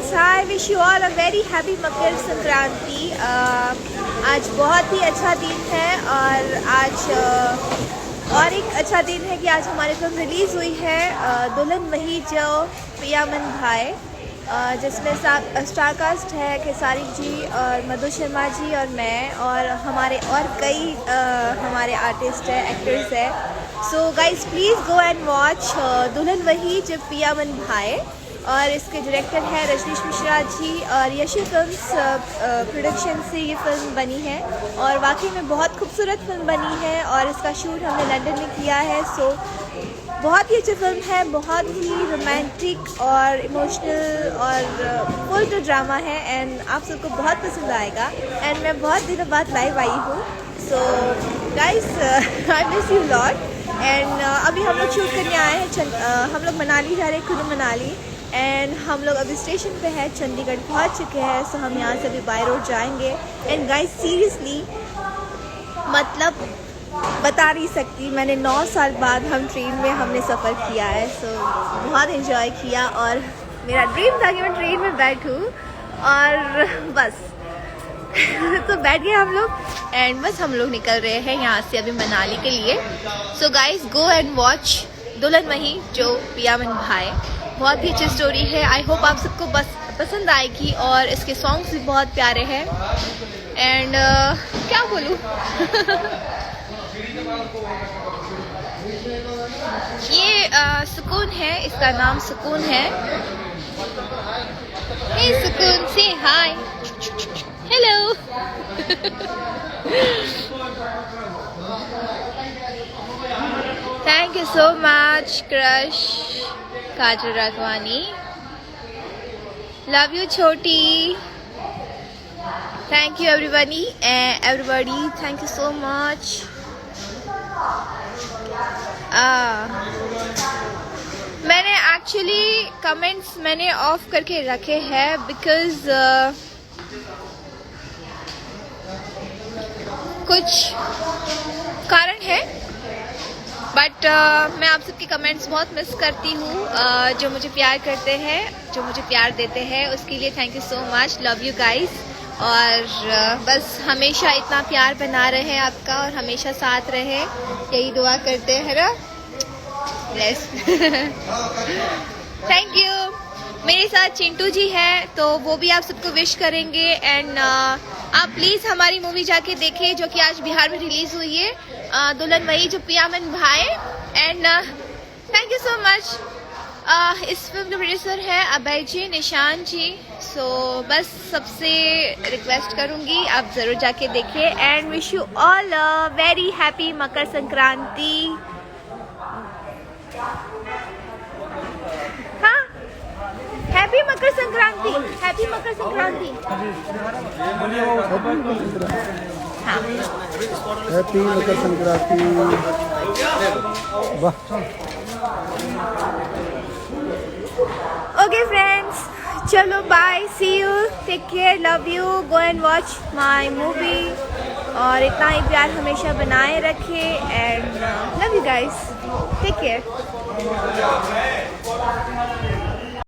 Friends, I wish you all a very happy Makar Sankranti. आज बहुत ही अच्छा दिन है और आज और एक अच्छा दिन है कि आज हमारी फिल्म रिलीज़ हुई है दुल्हन वही जो पिया मन भाई, जिसमें स्टार कास्ट है खेसारी जी और मधु शर्मा जी और मैं और हमारे और कई हमारे आर्टिस्ट है, एक्टर्स है। So guys please go and watch दुल्हन वही जो पिया मन भाई। और इसके डायरेक्टर है रजनीश मिश्रा जी और यशी फिल्म्स प्रोडक्शन से ये फिल्म बनी है और वाकई में बहुत खूबसूरत फिल्म बनी है और इसका शूट हमने लंदन में किया है। सो बहुत ही अच्छी फिल्म है, बहुत ही रोमांटिक और इमोशनल और फुल टू ड्रामा है एंड आप सबको बहुत पसंद आएगा। एंड मैं बहुत दिनों बाद लाइव आई हूँ। So guys I miss you lot. And अभी हम लोग शूट करने आए हैं, हम लोग मनाली जा रहे हैं, कुल्लू मनाली। एंड हम लोग अभी स्टेशन पे है, चंडीगढ़ पहुंच चुके हैं। सो हम यहाँ से अभी बाय रोड जाएंगे। एंड गाइस सीरियसली मतलब बता नहीं सकती, मैंने 9 साल बाद हम ट्रेन में हमने सफ़र किया है। सो बहुत इन्जॉय किया और मेरा ड्रीम था कि मैं ट्रेन में बैठूँ और बस तो बैठ गए हम लोग एंड बस हम लोग निकल रहे हैं यहाँ से अभी मनाली के लिए। So guys go and watch दुल्हन वही जो पिया मन भाई। बहुत ही अच्छी स्टोरी है। आई होप आप सबको बस पसंद आएगी और इसके सॉन्ग्स भी बहुत प्यारे हैं। एंड क्या बोलूँ ये सुकून है, इसका नाम सुकून है। हे सुकून से hi, hello thank you so much crush Kajal Raghwani, love you छोटी, thank you everybody thank you so much. मैंने एक्चुअली कमेंट्स मैंने ऑफ करके रखे हैं बिकॉज कुछ कारण है बट मैं आप सबके कमेंट्स बहुत मिस करती हूँ। जो मुझे प्यार करते हैं, जो मुझे प्यार देते हैं, उसके लिए thank you so much, love you guys. और बस हमेशा इतना प्यार बना रहे आपका और हमेशा साथ रहे, यही दुआ करते हैं ना। Bless thank you. मेरे साथ चिंटू जी हैं तो वो भी आप सबको विश करेंगे। एंड आप प्लीज़ हमारी मूवी जाके देखें जो कि आज बिहार में रिलीज़ हुई है, दुल्हन वही जो पिया मन भाई। And thank you so much. इस फिल्म के प्रोड्यूसर है अभय जी, निशान जी। सो बस सबसे रिक्वेस्ट करूँगी आप ज़रूर जाके देखिए and wish you all a very happy Makar Sankranti. हाँ, हैप्पी मकर संक्रांति, हैप्पी मकर संक्रांति। हाँ, happy Makar Sankranti. Okay friends, चलो bye, see you, take care, love you, go and watch my movie और इतना ही प्यार हमेशा बनाए रखें and love you guys, take care.